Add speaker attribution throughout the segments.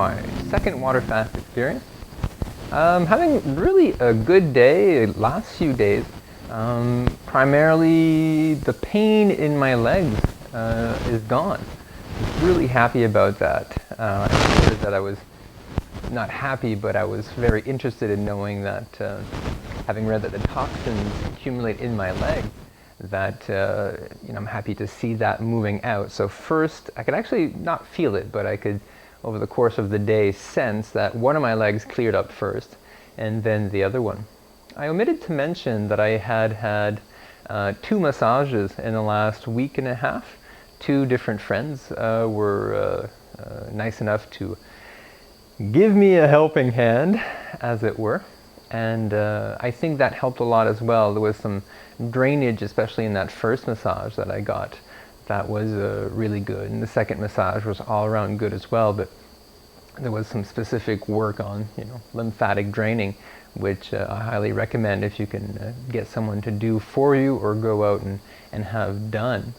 Speaker 1: my second water fast experience. Having really a good day, last few days. Primarily the pain in my legs is gone. Really happy about that. I noticed that I was not happy, but I was very interested in knowing that, having read that the toxins accumulate in my leg, that I'm happy to see that moving out. So first, I could actually not feel it, but I could, over the course of the day, sense that one of my legs cleared up first, and then the other one. I omitted to mention that I had 2 massages in the last week and a half. 2 different friends were nice enough to give me a helping hand, as it were. And I think that helped a lot as well. There was some drainage, especially in that first massage that I got, that was really good. And the second massage was all around good as well, but there was some specific work on, lymphatic draining, which I highly recommend if you can get someone to do for you or go out and have done.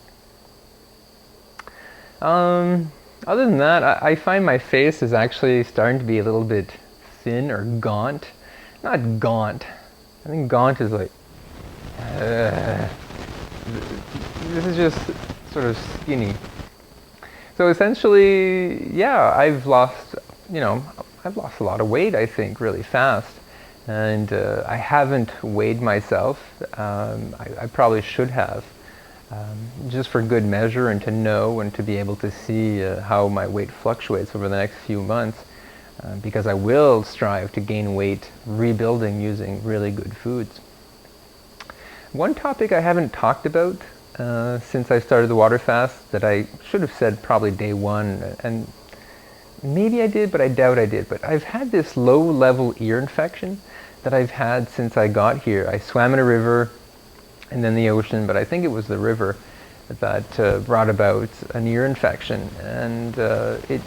Speaker 1: Other than that, I find my face is actually starting to be a little bit thin or gaunt. Not gaunt. I think gaunt is like, this is just sort of skinny. So essentially, yeah, I've lost a lot of weight, I think, really fast. And I haven't weighed myself. I probably should have, just for good measure and to know and to be able to see how my weight fluctuates over the next few months. Because I will strive to gain weight rebuilding using really good foods. One topic I haven't talked about since I started the water fast that I should have said probably day one, and maybe I did, but I doubt I did, but I've had this low-level ear infection that I've had since I got here. I swam in a river and then the ocean, but I think it was the river that brought about an ear infection, and it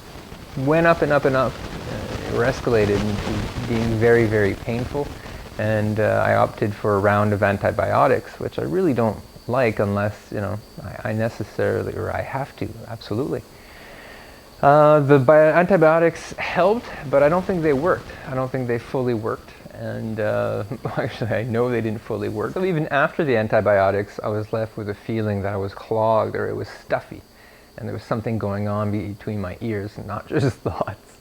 Speaker 1: went up and up and up, or escalated into being very, very painful, and I opted for a round of antibiotics, which I really don't like unless, I necessarily, or I have to, absolutely. The antibiotics helped, but I don't think they worked. I don't think they fully worked, and actually I know they didn't fully work. So even after the antibiotics, I was left with a feeling that I was clogged, or it was stuffy, and there was something going on between my ears, and not just thoughts.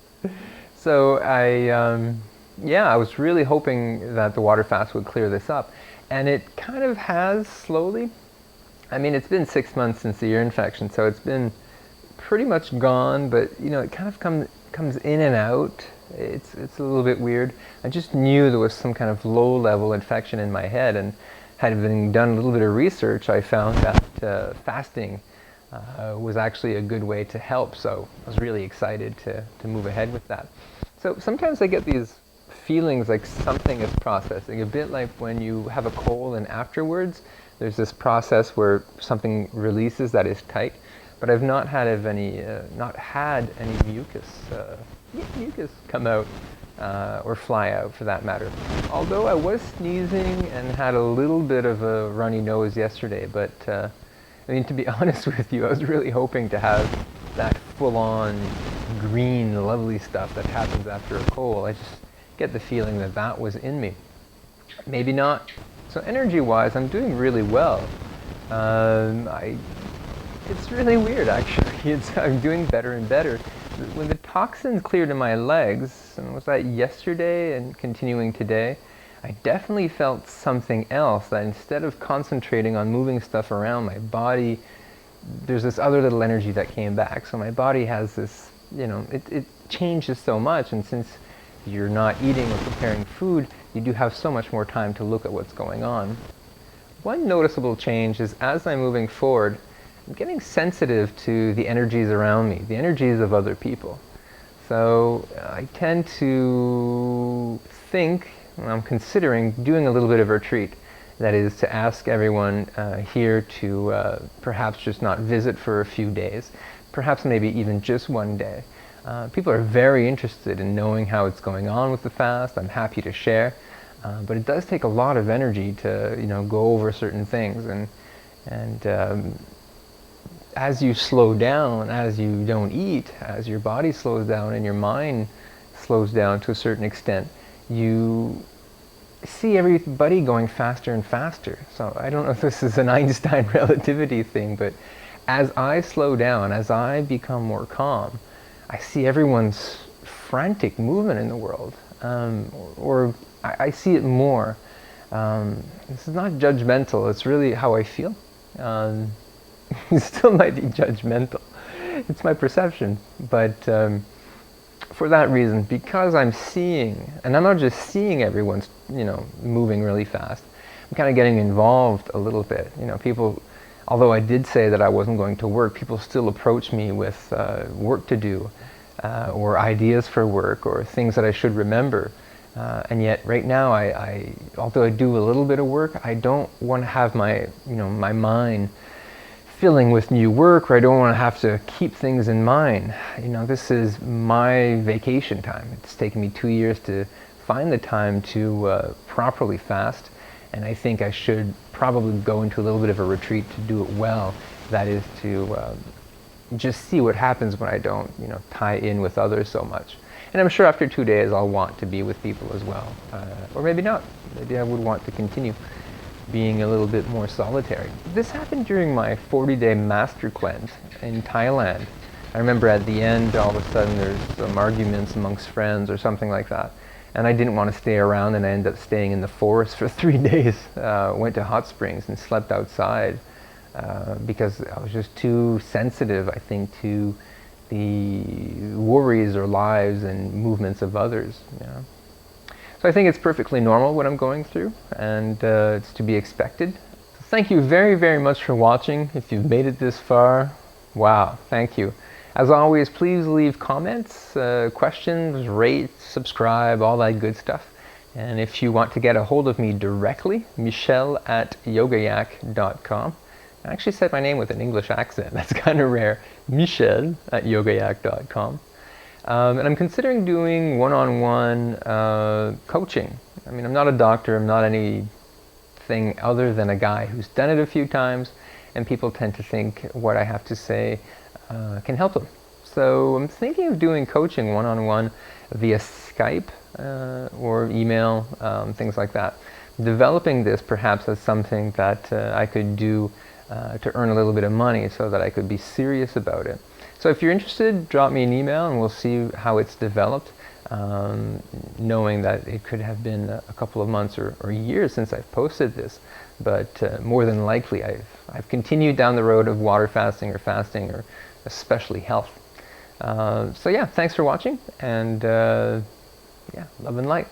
Speaker 1: So I was really hoping that the water fast would clear this up, and it kind of has slowly. I mean, it's been 6 months since the ear infection, so it's been pretty much gone, but it kind of comes in and out. It's a little bit weird. I just knew there was some kind of low-level infection in my head, and having done a little bit of research, I found that fasting was actually a good way to help, so I was really excited to move ahead with that. So sometimes I get these feelings like something is processing, a bit like when you have a cold and afterwards there's this process where something releases that is tight, but I've not had any mucus come out or fly out, for that matter. Although I was sneezing and had a little bit of a runny nose yesterday, but to be honest with you, I was really hoping to have that full-on green, lovely stuff that happens after a cold. I just get the feeling that that was in me. Maybe not. So energy-wise, I'm doing really well. It's really weird, actually. I'm doing better and better. When the toxins cleared in my legs, and was that yesterday and continuing today, I definitely felt something else, that instead of concentrating on moving stuff around my body, there's this other little energy that came back. So my body has this, it changes so much, and since you're not eating or preparing food, you do have so much more time to look at what's going on. One noticeable change is, as I'm moving forward, I'm getting sensitive to the energies around me, the energies of other people. So I tend to think, I'm considering doing a little bit of a retreat. That is to ask everyone here to perhaps just not visit for a few days, perhaps maybe even just one day. People are very interested in knowing how it's going on with the fast. I'm happy to share, but it does take a lot of energy to go over certain things, and as you slow down, as you don't eat, as your body slows down and your mind slows down to a certain extent, you see everybody going faster and faster. So I don't know if this is an Einstein relativity thing, but as I slow down, as I become more calm, I see everyone's frantic movement in the world, or I see it more. This is not judgmental, it's really how I feel. It still might be judgmental. It's my perception, but for that reason, because I'm seeing, and I'm not just seeing everyone's, moving really fast, I'm kind of getting involved a little bit. People, although I did say that I wasn't going to work, people still approach me with work to do, or ideas for work, or things that I should remember. And yet, right now, although I do a little bit of work, I don't want to have my mind filling with new work, or I don't want to have to keep things in mind. This is my vacation time. It's taken me 2 years to find the time to properly fast, and I think I should probably go into a little bit of a retreat to do it well. That is to just see what happens when I don't, tie in with others so much. And I'm sure after 2 days I'll want to be with people as well, or maybe not. Maybe I would want to continue being a little bit more solitary. This happened during my 40-day master cleanse in Thailand. I remember at the end, all of a sudden there's some arguments amongst friends or something like that. And I didn't want to stay around, and I ended up staying in the forest for 3 days. Went to hot springs and slept outside because I was just too sensitive, I think, to the worries or lives and movements of others. So I think it's perfectly normal what I'm going through, and it's to be expected. So thank you very, very much for watching. If you've made it this far, wow, thank you. As always, please leave comments, questions, rate, subscribe, all that good stuff. And if you want to get a hold of me directly, michel@yogayak.com. I actually said my name with an English accent. That's kind of rare. michel@yogayak.com. And I'm considering doing one-on-one coaching. I mean, I'm not a doctor, I'm not anything other than a guy who's done it a few times, and people tend to think what I have to say can help them. So I'm thinking of doing coaching one-on-one via Skype or email, things like that. Developing this perhaps as something that I could do to earn a little bit of money so that I could be serious about it. So if you're interested, drop me an email and we'll see how it's developed, knowing that it could have been a couple of months or years since I've posted this. But more than likely, I've continued down the road of water fasting or especially health. So yeah, thanks for watching, and yeah, love and light.